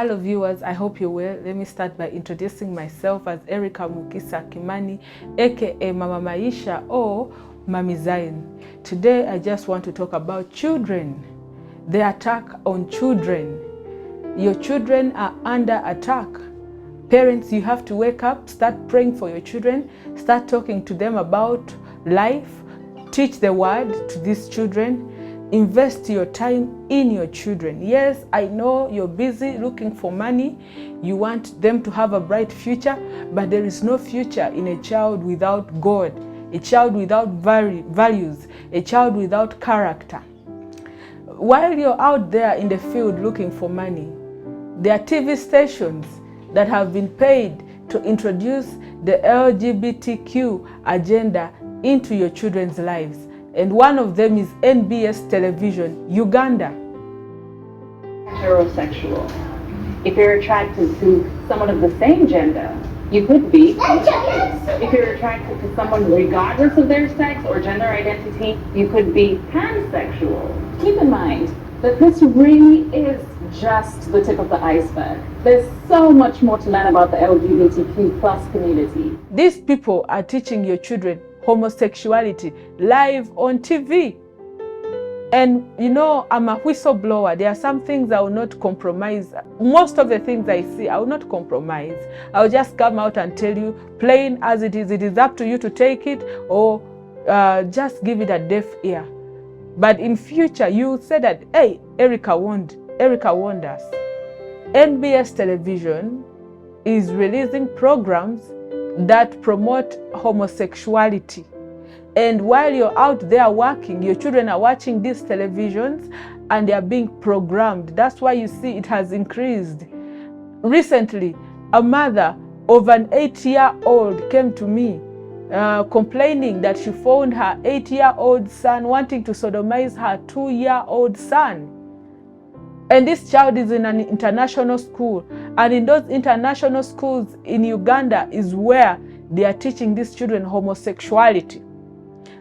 Hello viewers, I hope you're well. Let me start by introducing myself as Erica Mukisa Kimani, aka Mama Maisha or Mami Zion. Today I just want to talk about children, the attack on children. Your children are under attack. Parents, you have to wake up, start praying for your children, start talking to them about life, teach the word to these children. Invest your time in your children. Yes, I know you're busy looking for money. You want them to have a bright future, but there is no future in a child without God, a child without values, a child without character. While you're out there in the field looking for money, there are TV stations that have been paid to introduce the LGBTQ agenda into your children's lives. And one of them is NBS Television, Uganda. Heterosexual. If you're attracted to someone of the same gender, you could be homosexual. If you're attracted to someone regardless of their sex or gender identity, you could be pansexual. Keep in mind that this really is just the tip of the iceberg. There's so much more to learn about the LGBTQ plus community. These people are teaching your children homosexuality live on TV. And you know, I'm a whistleblower. There are some things I will not compromise. Most of the things I see, I will not compromise. I'll just come out and tell you plain as it is. It is up to you to take it or just give it a deaf ear. But in future, you will say that, hey, Erica warned us. NBS Television is releasing programs that promote homosexuality. And while you're out there working, your children are watching these televisions and they are being programmed. That's why you see it has increased. Recently, a mother of an 8-year-old came to me complaining that she found her 8-year-old son wanting to sodomize her 2-year-old son. And this child is in an international school. And in those international schools in Uganda is where they are teaching these children homosexuality.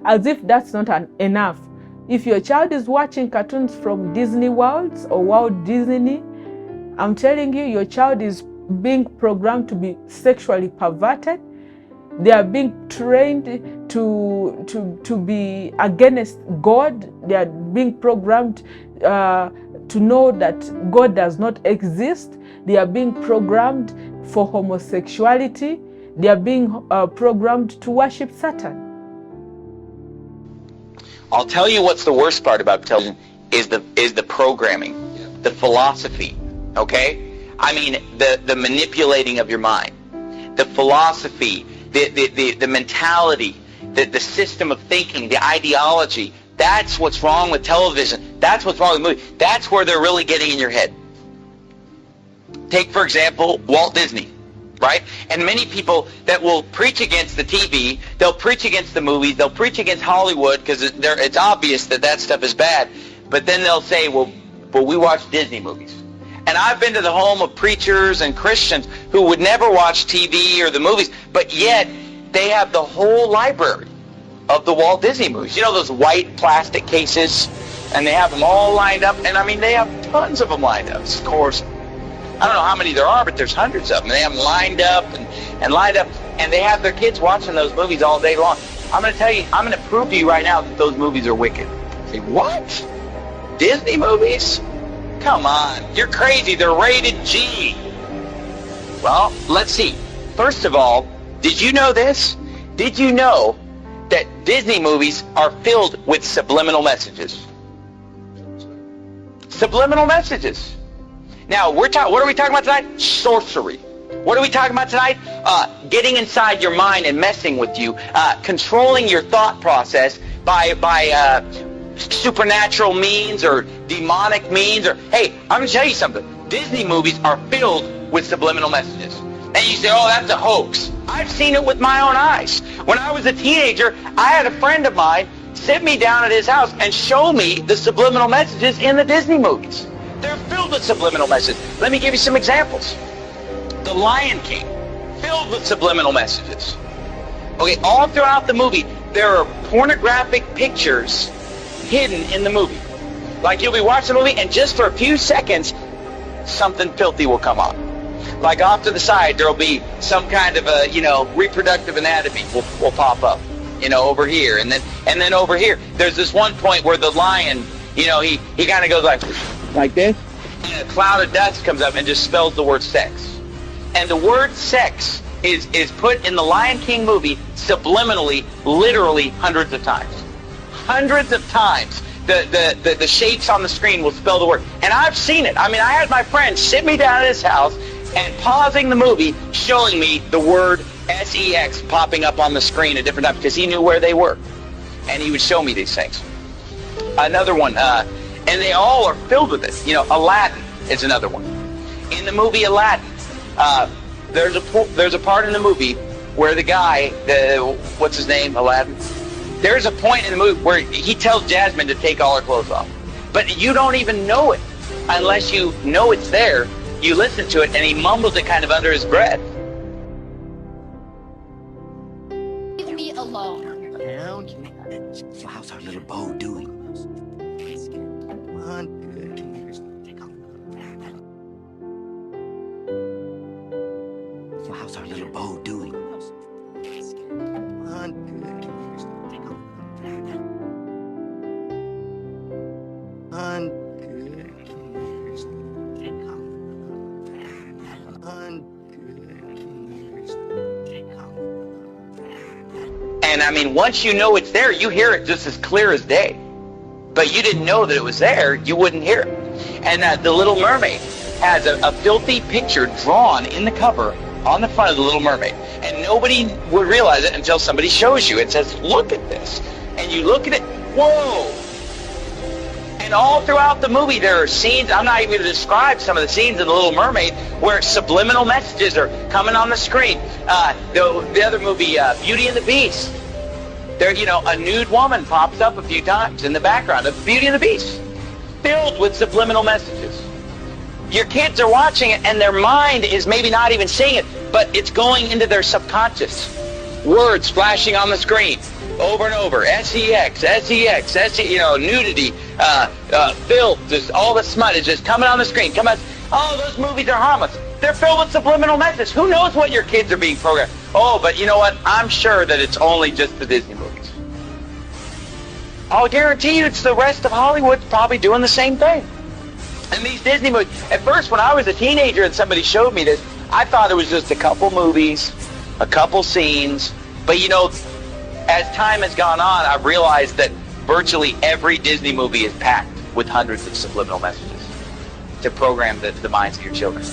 As if that's not enough. If your child is watching cartoons from Disney Worlds or Walt Disney, I'm telling you, your child is being programmed to be sexually perverted. They are being trained to be against God. They are being programmed to know that God does not exist. They are being programmed for homosexuality. They are being programmed to worship Satan. I'll tell you what's the worst part about television is the programming, the philosophy, okay? I mean, the manipulating of your mind, the philosophy, the mentality, the system of thinking, the ideology. That's what's wrong with television. That's what's wrong with movies. That's where they're really getting in your head. Take, for example, Walt Disney, right? And many people that will preach against the TV, they'll preach against the movies, they'll preach against Hollywood because it's obvious that stuff is bad. But then they'll say, well, we watch Disney movies. And I've been to the home of preachers and Christians who would never watch TV or the movies, but yet they have the whole library of the Walt Disney movies. You know those white plastic cases? And they have them all lined up. And I mean, they have tons of them lined up. Of course, I don't know how many there are, but there's hundreds of them. They have them lined up and lined up. And they have their kids watching those movies all day long. I'm going to tell you, I'm going to prove to you right now that those movies are wicked. Say, what? Disney movies? Come on. You're crazy. They're rated G. Well, let's see. First of all, did you know this? Did you know that Disney movies are filled with subliminal messages? Subliminal messages. Now, what are we talking about tonight? Sorcery. What are we talking about tonight? Getting inside your mind and messing with you, controlling your thought process by supernatural means or demonic means. Or hey, I'm going to tell you something. Disney movies are filled with subliminal messages. And you say, oh, that's a hoax. I've seen it with my own eyes. When I was a teenager, I had a friend of mine sit me down at his house and show me the subliminal messages in the Disney movies. They're filled with subliminal messages. Let me give you some examples. The Lion King, filled with subliminal messages. Okay, all throughout the movie, there are pornographic pictures hidden in the movie. Like you'll be watching the movie and just for a few seconds, something filthy will come on. Like off to the side, there'll be some kind of a, reproductive anatomy will pop up, over here. And then over here, there's this one point where the lion, he kind of goes like this. And a cloud of dust comes up and just spells the word sex. And the word sex is put in the Lion King movie subliminally, literally hundreds of times. Hundreds of times. The shapes on the screen will spell the word. And I've seen it. I mean, I had my friend sit me down at his house and pausing the movie, showing me the word sex popping up on the screen at different times because he knew where they were. And he would show me these things. Another one, and they all are filled with it. Aladdin is another one. In the movie Aladdin, there's a part in the movie where the guy, what's his name, Aladdin? There's a point in the movie where he tells Jasmine to take all her clothes off. But you don't even know it unless you know it's there. You listen to it, and he mumbles it kind of under his breath. Leave me alone. So how's our little bow doing? Come on. So how's our little bow doing? Come on. And I mean, once you know it's there, you hear it just as clear as day. But you didn't know that it was there, you wouldn't hear it. And The Little Mermaid has a filthy picture drawn in the cover on the front of The Little Mermaid. And nobody would realize it until somebody shows you. It says, look at this. And you look at it, whoa! And all throughout the movie there are scenes, I'm not even going to describe some of the scenes in The Little Mermaid, where subliminal messages are coming on the screen. The other movie, Beauty and the Beast, there, a nude woman pops up a few times in the background of Beauty and the Beast, filled with subliminal messages. Your kids are watching it, and their mind is maybe not even seeing it, but it's going into their subconscious. Words flashing on the screen over and over. sex, nudity, filth, just all the smut is just coming on the screen. Oh, those movies are harmless. They're filled with subliminal messages. Who knows what your kids are being programmed? Oh, but you know what? I'm sure that it's only just the Disney movies. I'll guarantee you it's the rest of Hollywood probably doing the same thing. And these Disney movies, at first when I was a teenager and somebody showed me this, I thought it was just a couple movies, a couple scenes. But as time has gone on, I've realized that virtually every Disney movie is packed with hundreds of subliminal messages to program the minds of your children.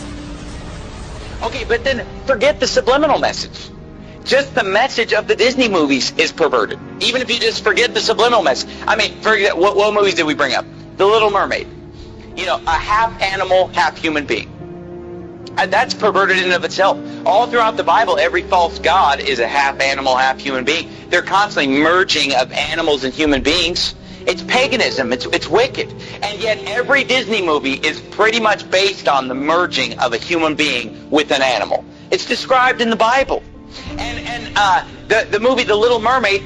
Okay, but then forget the subliminal message. Just the message of the Disney movies is perverted. Even if you just forget the subliminal message. I mean, forget what movies did we bring up? The Little Mermaid. A half animal, half human being. And that's perverted in and of itself. All throughout the Bible, every false god is a half animal, half human being. They're constantly merging of animals and human beings. It's paganism. It's wicked. And yet every Disney movie is pretty much based on the merging of a human being with an animal. It's described in the Bible. And the movie The Little Mermaid,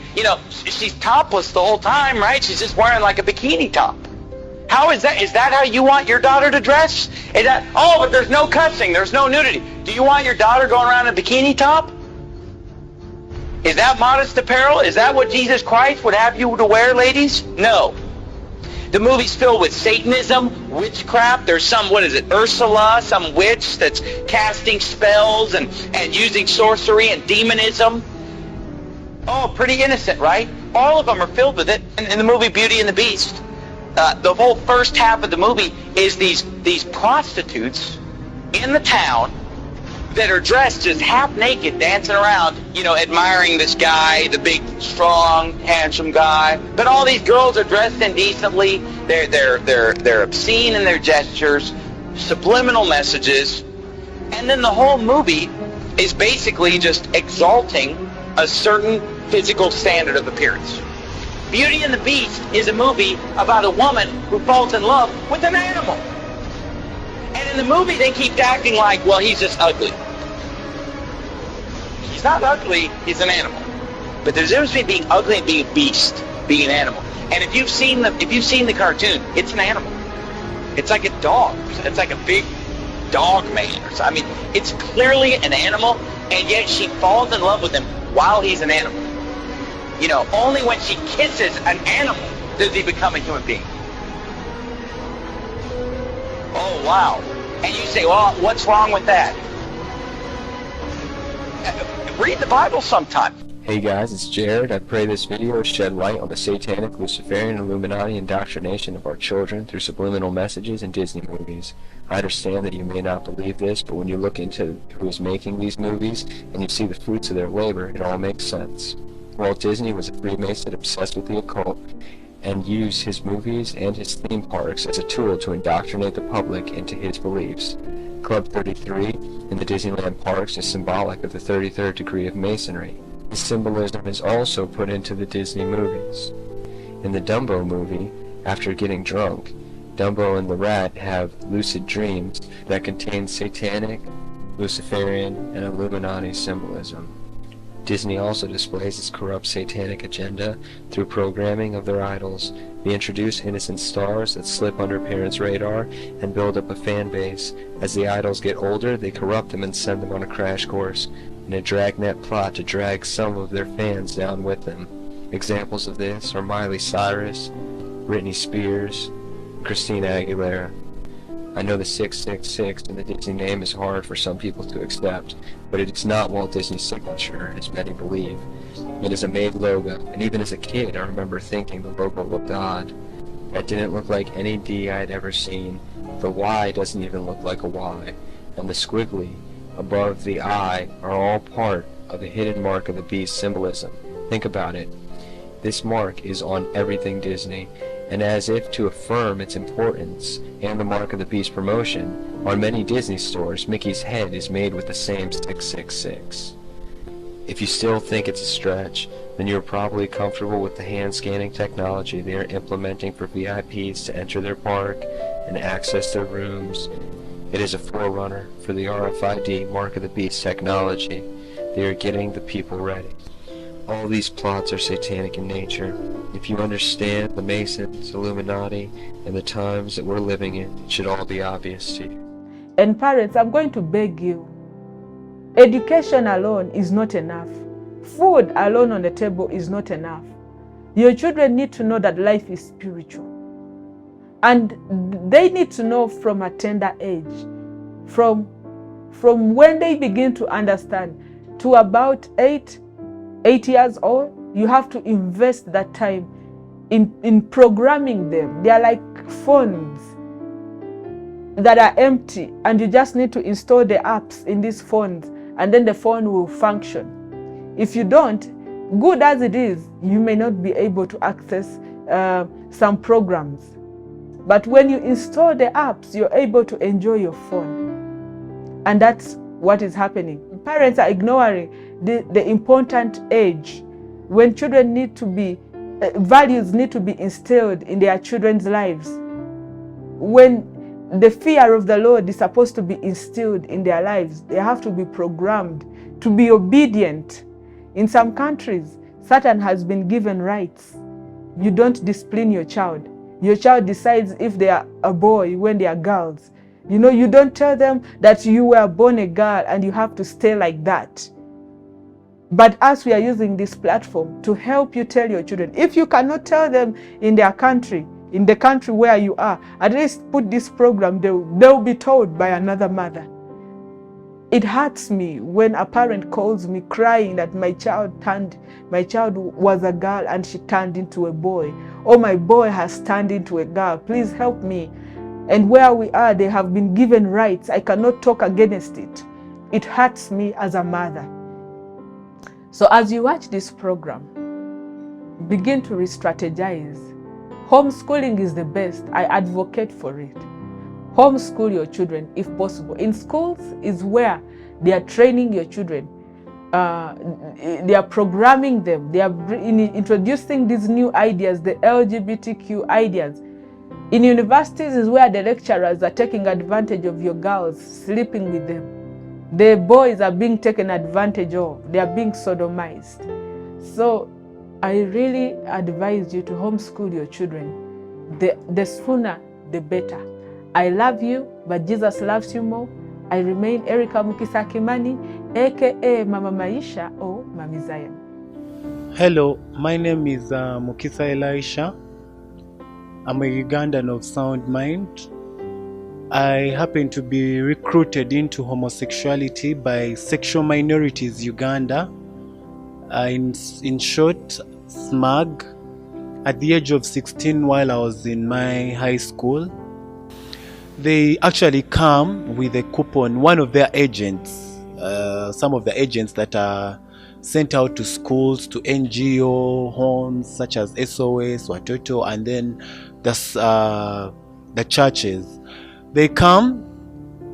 she's topless the whole time, right? She's just wearing like a bikini top. How is that? Is that how you want your daughter to dress? But there's no cussing, there's no nudity. Do you want your daughter going around in a bikini top? Is that modest apparel? Is that what Jesus Christ would have you to wear, ladies? No. The movie's filled with Satanism, witchcraft. There's some, Ursula, some witch that's casting spells and using sorcery and demonism. Oh, pretty innocent, right? All of them are filled with it. In the movie Beauty and the Beast, the whole first half of the movie is these prostitutes in the town that are dressed just half naked, dancing around, admiring this guy, the big, strong, handsome guy. But all these girls are dressed indecently. They're obscene in their gestures, subliminal messages, and then the whole movie is basically just exalting a certain physical standard of appearance. Beauty and the Beast is a movie about a woman who falls in love with an animal. And in the movie, they keep acting like, well, he's just ugly. He's not ugly, he's an animal. But there's a difference between being ugly and being a beast, being an animal. And if you've seen the cartoon, it's an animal. It's like a dog. It's like a big, dog man or something. I mean, it's clearly an animal, and yet she falls in love with him while he's an animal. You know, only when she kisses an animal does he become a human being. Oh, wow. And you say, well, what's wrong with that? Read the Bible sometime. Hey guys, it's Jared. I pray this video shed light on the satanic, Luciferian, Illuminati indoctrination of our children through subliminal messages and Disney movies. I understand that you may not believe this, but when you look into who is making these movies and you see the fruits of their labor, it all makes sense. Walt Disney was a Freemason obsessed with the occult and used his movies and his theme parks as a tool to indoctrinate the public into his beliefs. Club 33 in the Disneyland parks is symbolic of the 33rd degree of Masonry. This symbolism is also put into the Disney movies. In the Dumbo movie, after getting drunk, Dumbo and the rat have lucid dreams that contain satanic, Luciferian, and Illuminati symbolism. Disney also displays its corrupt satanic agenda through programming of their idols. They introduce innocent stars that slip under parents' radar and build up a fan base. As the idols get older, they corrupt them and send them on a crash course in a dragnet plot to drag some of their fans down with them. Examples of this are Miley Cyrus, Britney Spears, Christina Aguilera. I know the 666 in the Disney name is hard for some people to accept, but it is not Walt Disney's signature, as many believe. It is a made logo, and even as a kid I remember thinking the logo looked odd. It didn't look like any D I had ever seen. The Y doesn't even look like a Y, and the squiggly above the I are all part of the hidden mark of the beast symbolism. Think about it. This mark is on everything Disney, and as if to affirm its importance and the mark of the beast promotion, on many Disney stores, Mickey's head is made with the same 666. If you still think it's a stretch, then you're probably comfortable with the hand scanning technology they are implementing for VIPs to enter their park and access their rooms. It is a forerunner for the RFID mark of the beast technology. They are getting the people ready. All these plots are satanic in nature. If you understand the Masons, Illuminati, and the times that we're living in, it should all be obvious to you. And parents, I'm going to beg you, education alone is not enough. Food alone on the table is not enough. Your children need to know that life is spiritual. And they need to know from a tender age, from when they begin to understand to about 8 years old, you have to invest that time in programming them. They are like phones that are empty, and you just need to install the apps in these phones, and then the phone will function. If you don't, good as it is, you may not be able to access some programs. But when you install the apps, you're able to enjoy your phone. And that's what is happening. Parents are ignoring the important age when children need to be, values need to be instilled in their children's lives. When the fear of the Lord is supposed to be instilled in their lives, they have to be programmed to be obedient. In some countries, Satan has been given rights. You don't discipline your child. Your child decides if they are a boy when they are girls. You know, you don't tell them that you were born a girl and you have to stay like that. But as we are using this platform to help you tell your children, if you cannot tell them in their country, in the country where you are, at least put this program, they'll be told by another mother. It hurts me when a parent calls me crying that my child was a girl and she turned into a boy, or my boy has turned into a girl. Please help me. And where we are, they have been given rights. I cannot talk against it. It hurts me as a mother. So as you watch this program, begin to re-strategize. Homeschooling is the best. I advocate for it. Homeschool your children if possible. In schools is where they are training your children. They are programming them. They are introducing these new ideas, the LGBTQ ideas. In universities is where the lecturers are taking advantage of your girls, sleeping with them. The boys are being taken advantage of. They are being sodomized. So I really advise you to homeschool your children. The sooner, the better. I love you, but Jesus loves you more. I remain Erica Mukisa Kimani, aka Mama Maisha or Mami Zion. Hello, my name is Mukisa Elisha. I'm a Ugandan of sound mind. I happen to be recruited into homosexuality by Sexual Minorities Uganda, in short, SMAG, at the age of 16 while I was in my high school. They actually come with a coupon, one of their agents, some of the agents that are sent out to schools, to NGO homes such as SOS, Watoto, and then the churches. They come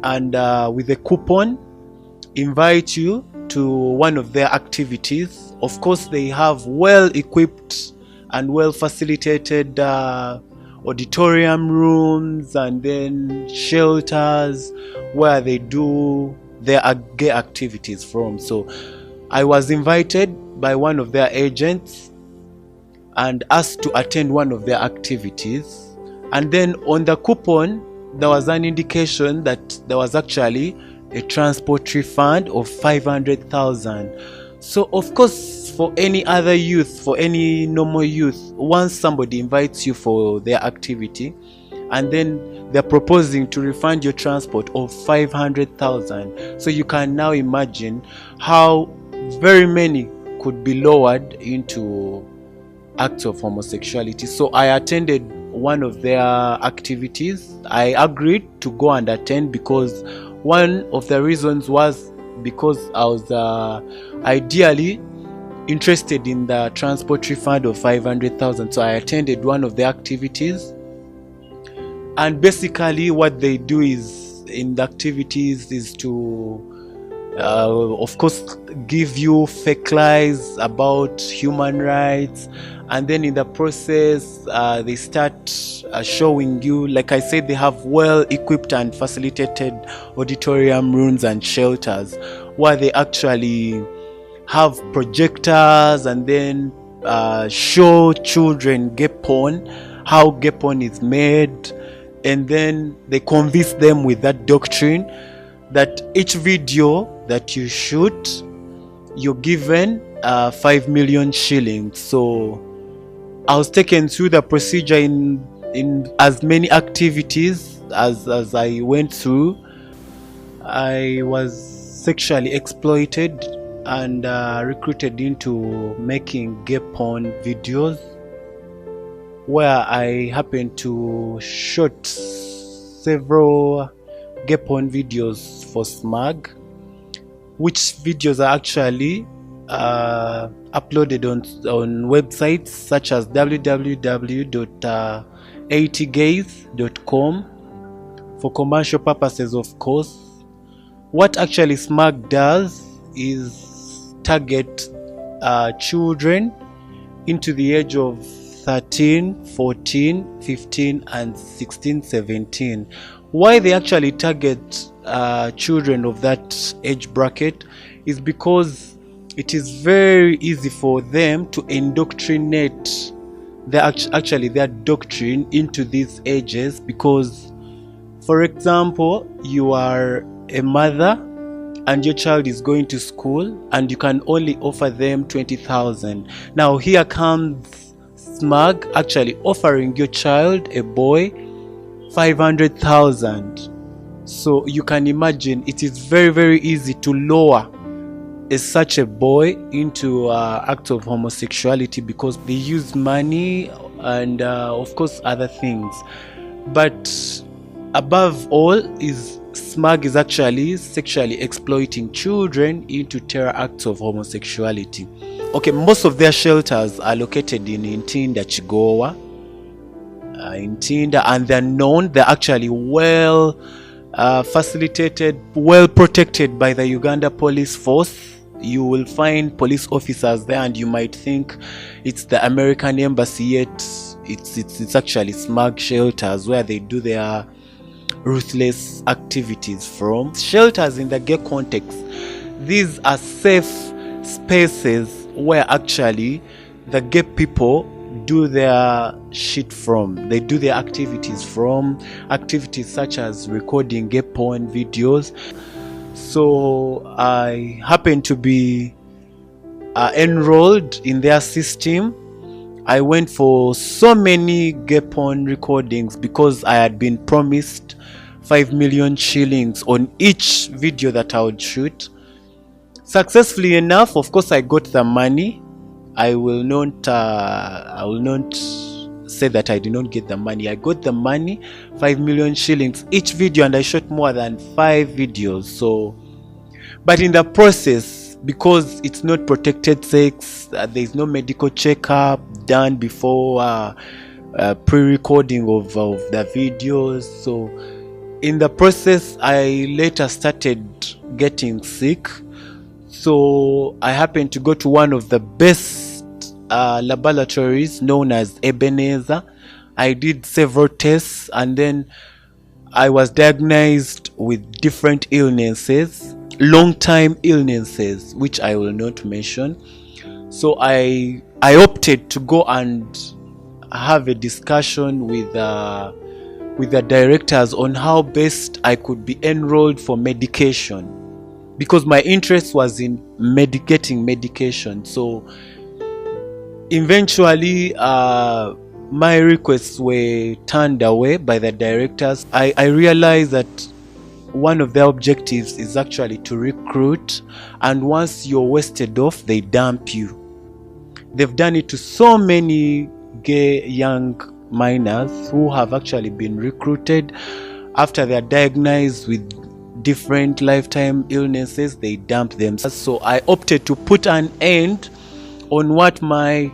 and with a coupon invite you to one of their activities. Of course, they have well-equipped and well-facilitated auditorium rooms and then shelters where they do their gay activities from. So I was invited by one of their agents and asked to attend one of their activities. And then on the coupon, there was an indication that there was actually a transport refund of 500,000. So of course, for any other youth, for any normal youth, once somebody invites you for their activity and then they're proposing to refund your transport of 500,000, so you can now imagine how very many could be lowered into acts of homosexuality. So I attended one of their activities. I agreed to go and attend because one of the reasons was because I was ideally interested in the transport refund of 500,000. So I attended one of the activities, and basically what they do is in the activities is to of course give you fake lies about human rights, and then in the process they start showing you, like I said, they have well equipped and facilitated auditorium rooms and shelters where they actually have projectors and then show children gay porn, how gay porn is made, and then they convince them with that doctrine that each video that you shoot, you're given 5 million shillings. So I was taken through the procedure in as many activities as I went through. I was sexually exploited and recruited into making gay porn videos, where I happened to shoot several gay porn videos for SMAG, which videos are actually uploaded on websites such as www.80gays.com for commercial purposes, of course. What actually SMAG does is target children into the age of 13, 14, 15 and 16, 17. Why they actually target children of that age bracket is because it is very easy for them to indoctrinate their doctrine into these ages. Because, for example, you are a mother and your child is going to school and you can only offer them 20,000. Now here comes SMAG actually offering your child, a boy, 500,000. So you can imagine it is very, very easy to lower such a boy into acts of homosexuality because they use money and of course other things. But above all is SMAG is actually sexually exploiting children into terror acts of homosexuality. Okay, most of their shelters are located in Ntinda, Chigowa, in Ntinda, and they're actually well facilitated, well protected by the Uganda police force. You will find police officers there and you might think it's the American embassy, yet it's actually SMAG shelters where they do their ruthless activities from. Shelters in the gay context, these are safe spaces where actually the gay people do their shit from. They do their activities from. Activities such as recording gay porn videos. So I happen to be enrolled in their system. I went for so many gay porn recordings because I had been promised 5 million shillings on each video that I would shoot. Successfully enough, of course, I got the money. I will not say that I did not get the money. I got the money, 5 million shillings each video, and I shot more than 5 videos. So, but in the process, because it's not protected sex, there is no medical checkup done before pre-recording of the videos. So in the process, I later started getting sick. So I happened to go to one of the best laboratories known as Ebenezer. I did several tests, and then I was diagnosed with different illnesses, long-time illnesses, which I will not mention. So I opted to go and have a discussion with the directors on how best I could be enrolled for medication, because my interest was in getting medication. So eventually my requests were turned away by the directors. I realized that one of their objectives is actually to recruit, and once you're wasted off, they dump you. They've done it to so many gay young minors who have actually been recruited. After they are diagnosed with different lifetime illnesses, they dump them. So I opted to put an end on what my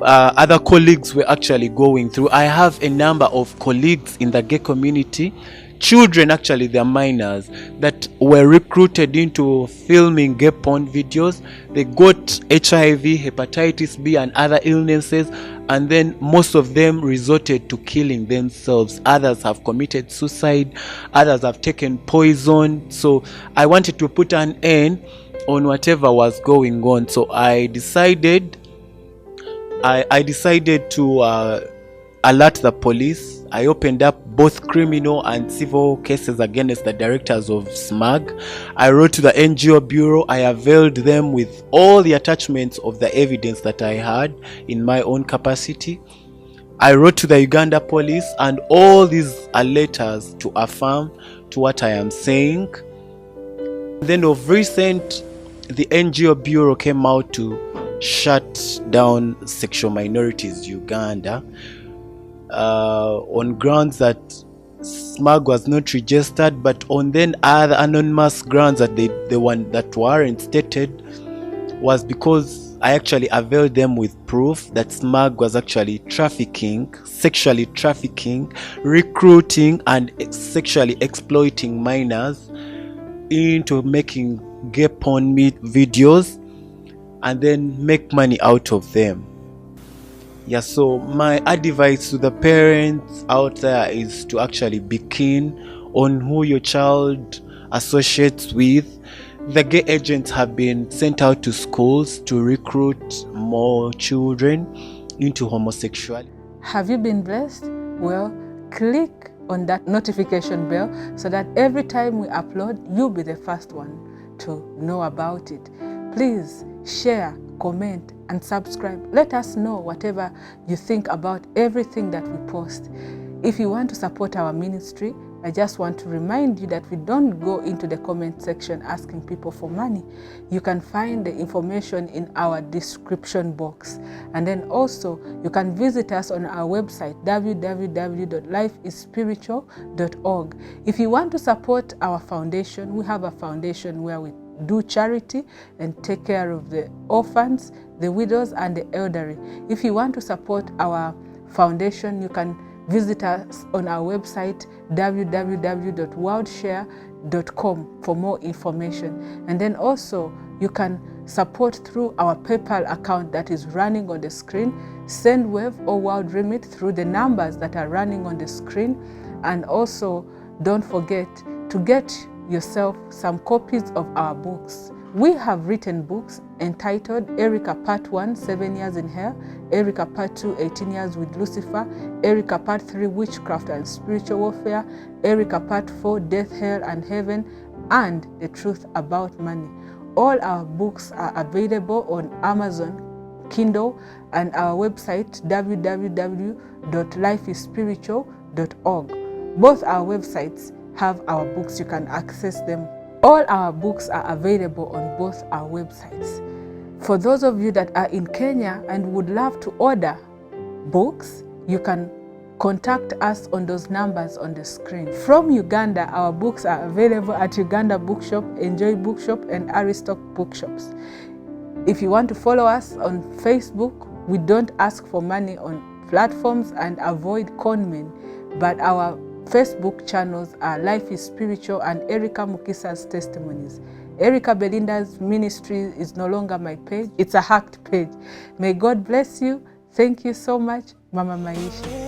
other colleagues were actually going through. I have a number of colleagues in the gay community, children, actually they're minors, that were recruited into filming gay porn videos. They got HIV, hepatitis B and other illnesses, and then most of them resorted to killing themselves. Others have committed suicide, others have taken poison. So I wanted to put an end on whatever was going on. So I decided to alert the police. I opened up both criminal and civil cases against the directors of SMAG. I wrote to the NGO Bureau. I availed them with all the attachments of the evidence that I had in my own capacity. I wrote to the Uganda police, and all these are letters to affirm to what I am saying. Then of recent, the NGO Bureau came out to shut down Sexual Minorities Uganda on grounds that SMAG was not registered, but on then other anonymous grounds that the one that weren't stated was because I actually availed them with proof that SMAG was actually sexually trafficking, recruiting and sexually exploiting minors into making gay porn videos and then make money out of them. Yeah, so my advice to the parents out there is to actually be keen on who your child associates with. The gay agents have been sent out to schools to recruit more children into homosexuality. Have you been blessed? Well, click on that notification bell so that every time we upload, you'll be the first one to know about it. Please share, comment, and subscribe. Let us know whatever you think about everything that we post. If you want to support our ministry, I just want to remind you that we don't go into the comment section asking people for money. You can find the information in our description box. And then also, you can visit us on our website, www.lifeisspiritual.org. If you want to support our foundation, we have a foundation where we do charity and take care of the orphans, the widows, and the elderly. If you want to support our foundation, you can visit us on our website, www.worldshare.com, for more information. And then also, you can support through our PayPal account that is running on the screen. Send Wave or World Remit through the numbers that are running on the screen. And also, don't forget to get yourself some copies of our books. We have written books entitled Erica Part 1, 7 Years in Hell, Erica Part 2, 18 Years with Lucifer, Erica Part 3, Witchcraft and Spiritual Warfare, Erica Part 4, Death, Hell and Heaven, and The Truth About Money. All our books are available on Amazon Kindle and our website www.lifeisspiritual.org. Both our websites have our books. You can access them. All our books are available on both our websites. For those of you that are in Kenya and would love to order books, you can contact us on those numbers on the screen. From Uganda, our books are available at Uganda Bookshop, Enjoy Bookshop, and Aristoc Bookshops. If you want to follow us on Facebook, we don't ask for money on platforms and avoid conmen, but our Facebook channels are Life is Spiritual and Erica Mukisa's Testimonies. Erica Belinda's ministry is no longer my page. It's a hacked page. May God bless you. Thank you so much, Mama Maisha.